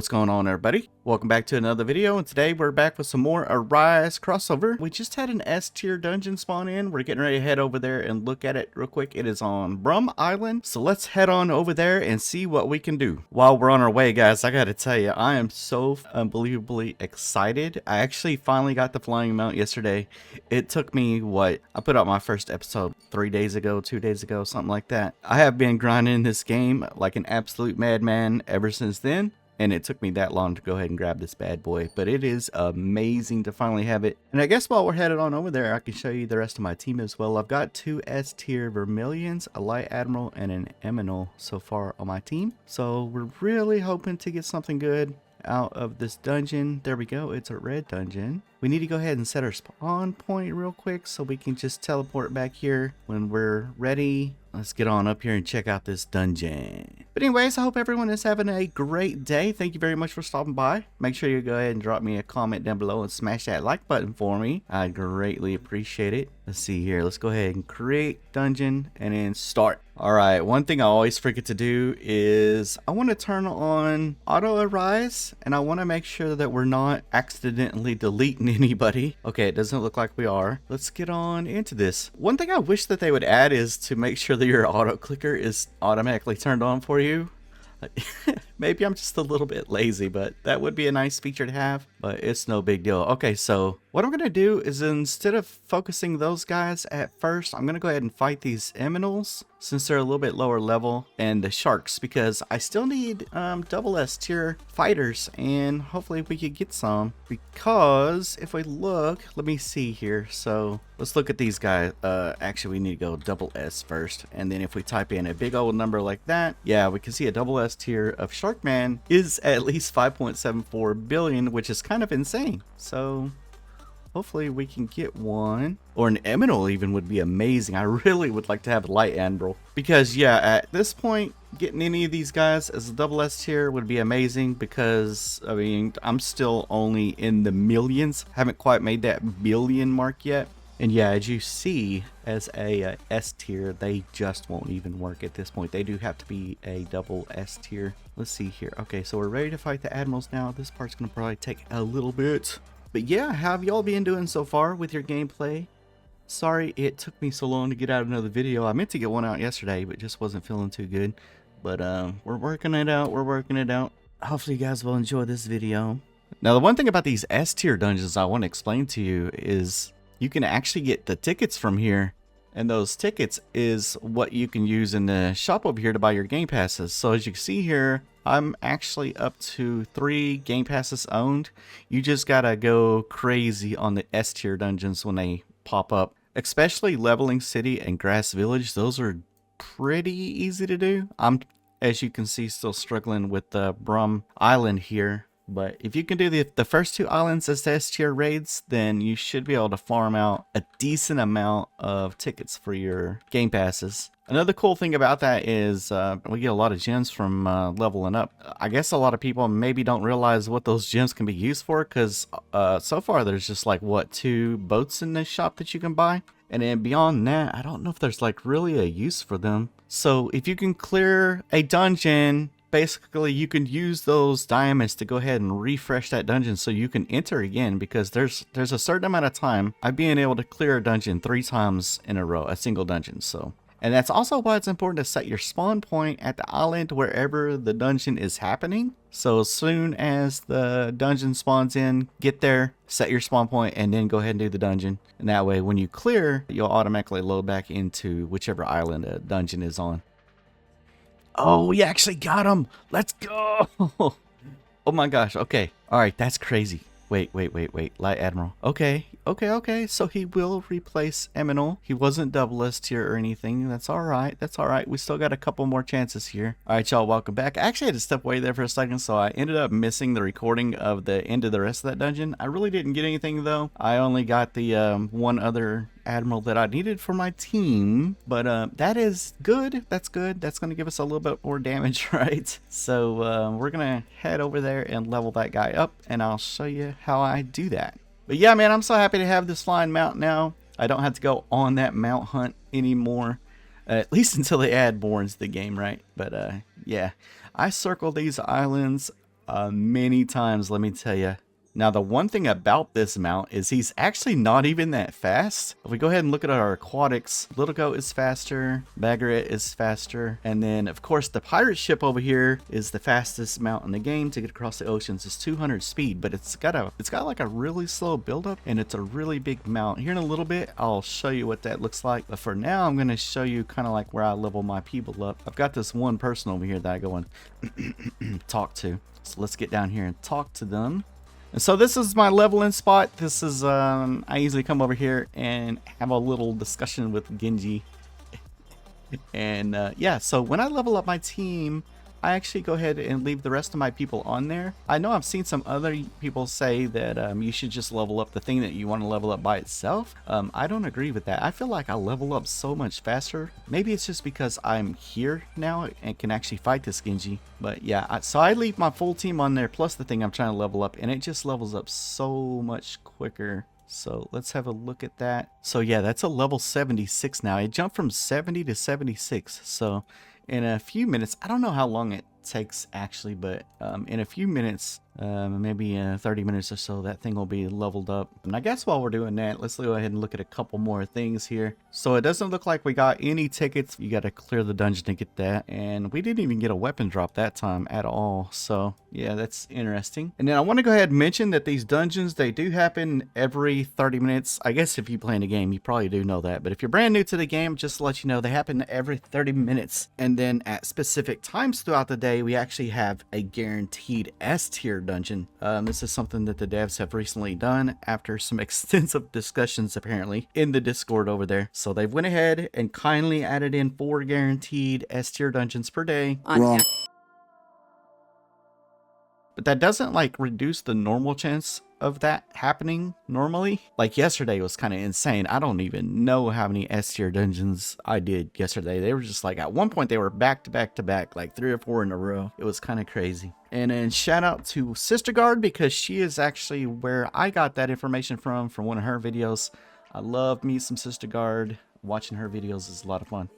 What's going on, everybody? Welcome back to another video, and today we're back with some more Arise crossover. We just had an S tier dungeon spawn in. We're getting ready to head over there and look at it real quick. It is on Brum Island, so let's head on over there and see what we can do. While we're on our way, guys, I gotta tell you, I am so unbelievably excited. I actually finally got the flying mount yesterday. It took me, I put out my first episode 3 days ago, 2 days ago, something like that. I have been grinding this game like an absolute madman ever since then. And it took me that long to go ahead and grab this bad boy, but it is amazing to finally have it. And I guess while we're headed on over there, I can show you the rest of my team as well. I've got 2 S tier Vermilions, a Light Admiral, and an Eminal so far on my team. So we're really hoping to get something good out of this dungeon. There we go, it's a red dungeon. We need to go ahead and set our spawn point real quick so we can just teleport back here when we're ready. Let's get on up here and check out this dungeon. But anyways, I hope everyone is having a great day. Thank you very much for stopping by. Make sure you go ahead and drop me a comment down below and smash that like button for me. I greatly appreciate it. Let's see here. Let's go ahead and create dungeon and then start. Alright, one thing I always forget to do is I want to turn on auto arise, and I want to make sure that we're not accidentally deleting anybody. Okay, it doesn't look like we are. Let's get on into this. One thing I wish that they would add is to make sure that your auto clicker is automatically turned on for you. Maybe I'm just a little bit lazy, but that would be a nice feature to have, but it's no big deal. Okay, so what I'm gonna do is instead of focusing those guys at first, I'm gonna go ahead and fight these Eminals since they're a little bit lower level, and the Sharks, because I still need double S tier fighters, and hopefully we could get some, because if we look, let me see here. So let's look at these guys. Actually, we need to go double S first, and then if we type in a big old number like that, yeah, we can see a double S tier of Sharkman is at least 5.74 billion, which is kind of insane. So hopefully we can get one, or an Eminal even would be amazing. I really would like to have a Light Admiral, because yeah, at this point getting any of these guys as a double S tier would be amazing, because I mean I'm still only in the millions, haven't quite made that billion mark yet. And yeah, as you see, as a S tier, they just won't even work at this point. They do have to be a double S tier. Let's see here. Okay, so we're ready to fight the Admirals now. This part's gonna probably take a little bit. But yeah, how have y'all been doing so far with your gameplay? Sorry it took me so long to get out another video. I meant to get one out yesterday, but just wasn't feeling too good. But we're working it out. We're working it out. Hopefully you guys will enjoy this video. Now, the one thing about these S tier dungeons I want to explain to you is you can actually get the tickets from here, and those tickets is what you can use in the shop over here to buy your game passes. So as you can see here, I'm actually up to 3 game passes owned. You just gotta go crazy on the S tier dungeons when they pop up, especially Leveling City and Grass Village. Those are pretty easy to do. I'm, as you can see, still struggling with the Brum Island here. But if you can do the first 2 islands as S tier raids, then you should be able to farm out a decent amount of tickets for your game passes. Another cool thing about that is we get a lot of gems from leveling up. I guess a lot of people maybe don't realize what those gems can be used for, because so far there's just like, what, 2 boats in this shop that you can buy? And then beyond that, I don't know if there's like really a use for them. So if you can clear a dungeon, basically you can use those diamonds to go ahead and refresh that dungeon so you can enter again, because there's a certain amount of time I've been able to clear a dungeon 3 times in a row, a single dungeon. So, and that's also why it's important to set your spawn point at the island wherever the dungeon is happening. So as soon as the dungeon spawns in, get there, set your spawn point, and then go ahead and do the dungeon. And that way when you clear, you'll automatically load back into whichever island a dungeon is on. Oh, we actually got him. Let's go. Oh my gosh. Okay. All right. That's crazy. Wait. Light Admiral. Okay. So he will replace Eminal. He wasn't double S tier or anything. That's all right. We still got a couple more chances here. All right, y'all. Welcome back. I actually had to step away there for a second, so I ended up missing the recording of the end of the rest of that dungeon. I really didn't get anything, though. I only got the one other Admiral that I needed for my team, but that is good. That's good. That's going to give us a little bit more damage, right? So we're going to head over there and level that guy up, and I'll show you how I do that. But yeah, man, I'm so happy to have this flying mount now. I don't have to go on that mount hunt anymore, at least until they add more into the game, right? But yeah, I circle these islands many times, let me tell you. Now, the one thing about this mount is he's actually not even that fast. If we go ahead and look at our aquatics, Little Goat is faster, Baggerit is faster, and then, of course, the pirate ship over here is the fastest mount in the game to get across the oceans. It's 200 speed, but it's got like a really slow buildup, and it's a really big mount. Here in a little bit, I'll show you what that looks like, but for now, I'm going to show you kind of like where I level my people up. I've got this one person over here that I go and talk to. So let's get down here and talk to them. And so this is my leveling spot. This is, I usually come over here and have a little discussion with Genji. And yeah, so when I level up my team, I actually go ahead and leave the rest of my people on there. I know I've seen some other people say that you should just level up the thing that you want to level up by itself. I don't agree with that. I feel like I level up so much faster. Maybe it's just because I'm here now and can actually fight this Genji. But yeah, so I leave my full team on there plus the thing I'm trying to level up, and it just levels up so much quicker. So let's have a look at that. So yeah, that's a level 76 now. It jumped from 70 to 76. So in a few minutes, I don't know how long it takes actually, but in a few minutes, maybe 30 minutes or so, that thing will be leveled up. And I guess while we're doing that, let's go ahead and look at a couple more things here. So it doesn't look like we got any tickets. You got to clear the dungeon to get that, and we didn't even get a weapon drop that time at all. So yeah, that's interesting. And then I want to go ahead and mention that these dungeons, they do happen every 30 minutes. I guess if you play in the game, you probably do know that, but if you're brand new to the game, just to let you know, they happen every 30 minutes. And then at specific times throughout the day, we actually have a guaranteed S tier dungeon. This is something that the devs have recently done after some extensive discussions apparently in the Discord over there. So they've went ahead and kindly added in 4 guaranteed S tier dungeons per day. Wrong. But that doesn't like reduce the normal chance of that happening normally. Like yesterday was kind of insane. I don't even know how many S tier dungeons I did yesterday. They were just like, at one point they were back to back to back, like 3 or 4 in a row. It was kind of crazy. And then shout out to Sister Guard, because she is actually where I got that information from one of her videos. I love me some Sister Guard. Watching her videos is a lot of fun.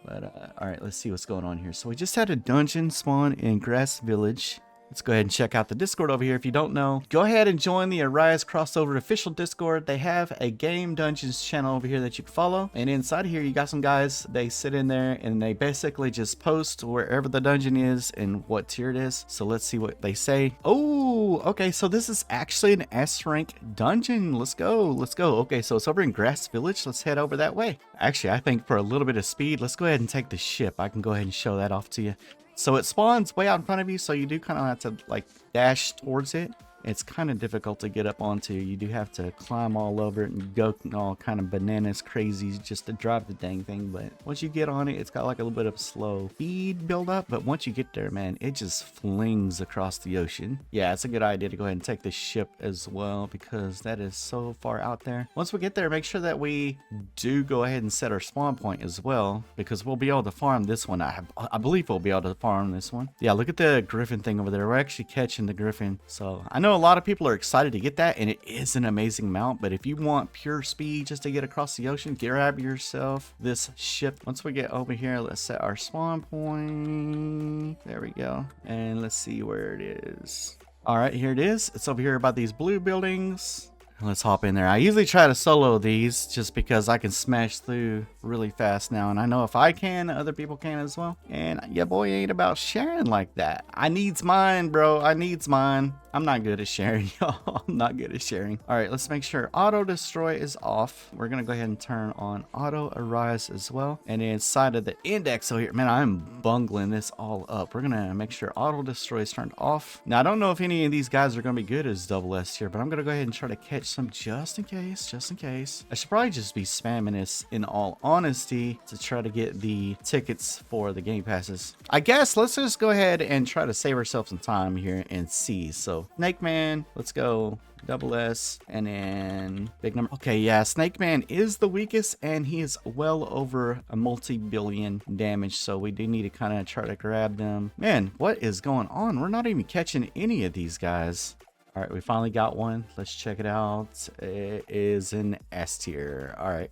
But all right, let's see what's going on here. So we just had a dungeon spawn in Grass Village. Let's go ahead and check out the Discord over here. If you don't know, go ahead and join the Arise Crossover official Discord. They have a Game Dungeons channel over here that you can follow. And inside of here, you got some guys, they sit in there and they basically just post wherever the dungeon is and what tier it is. So let's see what they say. Oh, okay. So this is actually an S rank dungeon. Let's go. Let's go. Okay. So it's over in Grass Village. Let's head over that way. Actually, I think for a little bit of speed, let's go ahead and take the ship. I can go ahead and show that off to you. So it spawns way out in front of you, so you do kind of have to like dash towards it. It's kind of difficult to get up onto. You do have to climb all over it and go all kind of bananas crazy just to drive the dang thing. But once you get on it, it's got like a little bit of slow speed build up. But once you get there, man, it just flings across the ocean. Yeah, it's a good idea to go ahead and take the ship as well, because that is so far out there. Once we get there, make sure that we do go ahead and set our spawn point as well, because we'll be able to farm this one. I believe we'll be able to farm this one. Yeah, look at the griffin thing over there. We're actually catching the griffin. So I know a lot of people are excited to get that, and it is an amazing mount. But if you want pure speed just to get across the ocean, grab yourself this ship. Once we get over here, let's set our spawn point. There we go. And let's see where it is. All right, here it is. It's over here by these blue buildings. Let's hop in there. I usually try to solo these just because I can smash through really fast now. And I know if I can, other people can as well. And your boy ain't about sharing like that. I needs mine, bro. I needs mine. I'm not good at sharing, y'all. I'm not good at sharing. All right, let's make sure auto destroy is off. We're gonna go ahead and turn on auto arise as well. And inside of the index over here, man, I'm bungling this all up. We're gonna make sure auto destroy is turned off. Now, I don't know if any of these guys are gonna be good as double S here, but I'm gonna go ahead and try to catch some just in case, just in case. I should probably just be spamming this in all honesty to try to get the tickets for the game passes. I guess let's just go ahead and try to save ourselves some time here and see. So Snake Man, let's go double S and then big number. Okay, yeah, Snake Man is the weakest and he is well over a multi-billion damage, so we do need to kind of try to grab them. Man, what is going on? We're not even catching any of these guys. All right, we finally got one. Let's check it out. It is an S tier. All right,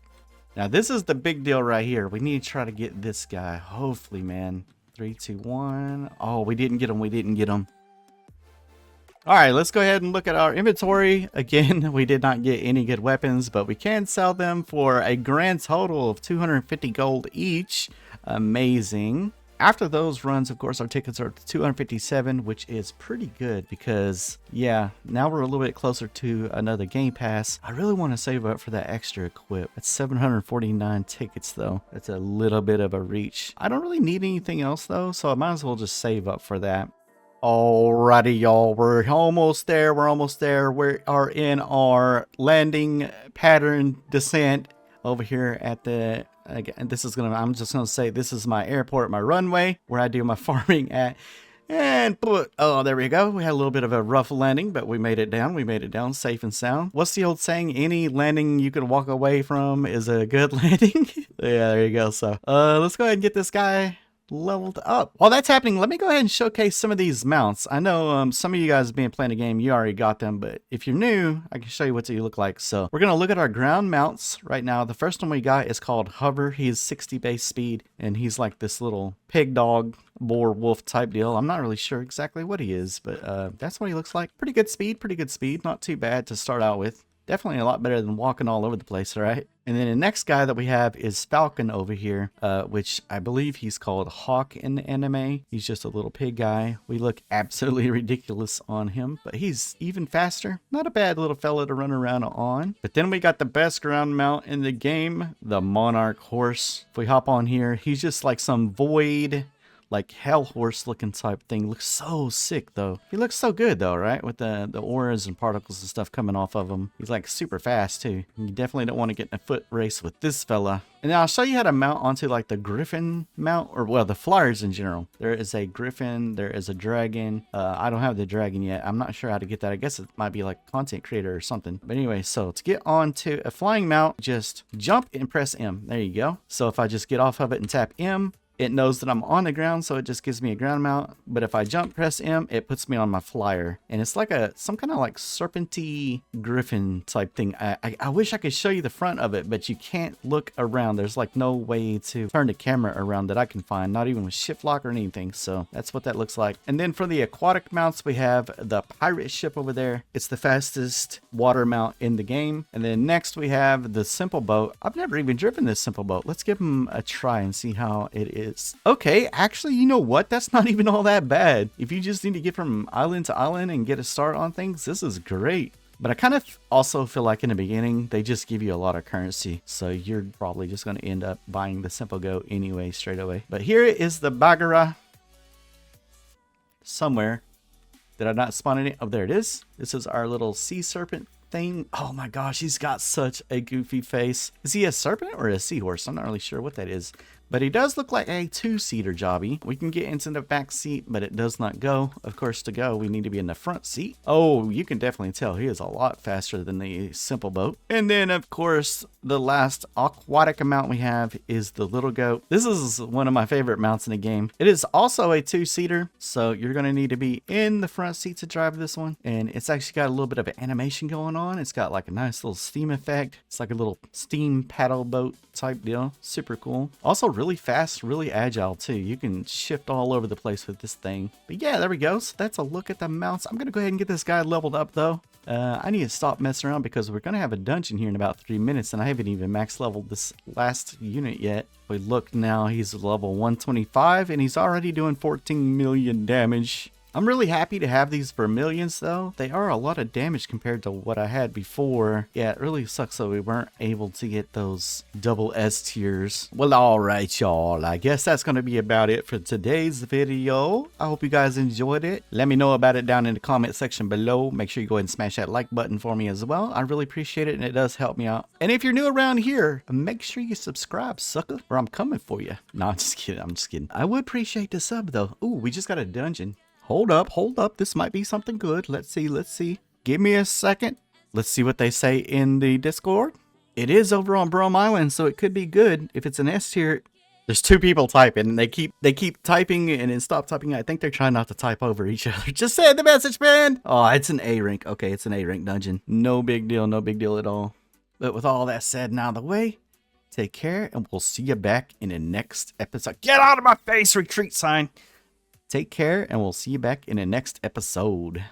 now this is the big deal right here. We need to try to get this guy. Hopefully, man. 3, 2, 1. Oh, we didn't get him. We didn't get him. All right, let's go ahead and look at our inventory. Again, we did not get any good weapons, but we can sell them for a grand total of 250 gold each. Amazing. After those runs, of course, our tickets are 257, which is pretty good because, yeah, now we're a little bit closer to another game pass. I really want to save up for that extra equip. That's 749 tickets, though. That's a little bit of a reach. I don't really need anything else, though, so I might as well just save up for that. Alrighty, y'all, we're almost there. We're almost there. We are in our landing pattern descent over here at the... Again, I'm just gonna say this is my airport, my runway, where I do my farming at. And oh, there we go. We had a little bit of a rough landing, but we made it down. We made it down safe and sound. What's the old saying? Any landing you can walk away from is a good landing. Yeah, there you go. So let's go ahead and get this guy leveled up. While that's happening, let me go ahead and showcase some of these mounts. I know some of you guys being playing the game, you already got them, but if you're new, I can show you what they look like. So we're gonna look at our ground mounts right now. The first one we got is called Hover. He's 60 base speed, and he's like this little pig dog, boar wolf type deal. I'm not really sure exactly what he is, but that's what he looks like. Pretty good speed, not too bad to start out with. Definitely a lot better than walking all over the place, right? And then the next guy that we have is Falcon over here, which I believe he's called Hawk in the anime. He's just a little pig guy. We look absolutely ridiculous on him, but he's even faster. Not a bad little fella to run around on. But then we got the best ground mount in the game, the Monarch Horse. If we hop on here, he's just like some void, like hell horse looking type thing. Looks so sick though. He looks so good though, right? With the auras and particles and stuff coming off of him. He's like super fast too. You definitely don't want to get in a foot race with this fella. And now I'll show you how to mount onto like the Griffin mount, or well, the flyers in general. There is a Griffin, there is a dragon. I don't have the dragon yet. I'm not sure how to get that. I guess it might be like content creator or something. But anyway, so to get onto a flying mount, just jump and press M. There you go. So if I just get off of it and tap M, it knows that I'm on the ground, so it just gives me a ground mount. But if I jump, press M, it puts me on my flyer. And it's like some kind of like serpenty griffin type thing. I wish I could show you the front of it, but you can't look around. There's like no way to turn the camera around that I can find, not even with shift lock or anything. So that's what that looks like. And then for the aquatic mounts, we have the pirate ship over there. It's the fastest water mount in the game. And then next we have the simple boat. I've never even driven this simple boat. Let's give them a try and see how it is. Okay, actually, you know what? That's not even all that bad. If you just need to get from island to island and get a start on things, this is great. But I kind of also feel like in the beginning, they just give you a lot of currency. So you're probably just going to end up buying the simple goat anyway, straight away. But here is the Bagara. Somewhere. Did I not spawn any? Oh, there it is. This is our little sea serpent thing. Oh my gosh, he's got such a goofy face. Is he a serpent or a seahorse? I'm not really sure what that is. But he does look like a two-seater jobby. We can get into the back seat, but it does not go. Of course, to go, we need to be in the front seat. Oh, you can definitely tell he is a lot faster than the simple boat. And then, of course, the last aquatic mount we have is the little goat. This is one of my favorite mounts in the game. It is also a two-seater, so you're going to need to be in the front seat to drive this one. And it's actually got a little bit of an animation going on. It's got like a nice little steam effect. It's like a little steam paddle boat type deal. Super cool. Also really fast, really agile too. You can shift all over the place with this thing. But yeah, there we go. So that's a look at the mounts. I'm gonna go ahead and get this guy leveled up though. I need to stop messing around because we're gonna have a dungeon here in about 3 minutes and I haven't even max leveled this last unit yet. We look now, he's level 125 and he's already doing 14 million damage. I'm really happy to have these vermilions though. They are a lot of damage compared to what I had before. Yeah, it really sucks that we weren't able to get those double S tiers. Well, alright y'all, I guess that's going to be about it for today's video. I hope you guys enjoyed it. Let me know about it down in the comment section below. Make sure you go ahead and smash that like button for me as well. I really appreciate it and it does help me out. And if you're new around here, make sure you subscribe, sucker, or I'm coming for you. No, I'm just kidding. I would appreciate the sub though. Ooh, we just got a dungeon. Hold up. This might be something good. Let's see. Give me a second. Let's see what they say in the Discord. It is over on Brum Island, so it could be good. If it's an S tier, there's 2 people typing. And they keep typing and then stop typing. I think they're trying not to type over each other. Just say the message, man. Oh, it's an A rank. Okay, it's an A rank dungeon. No big deal at all. But with all that said and out of the way, take care, and we'll see you back in the next episode. Get out of my face, retreat sign. Take care, and we'll see you back in the next episode.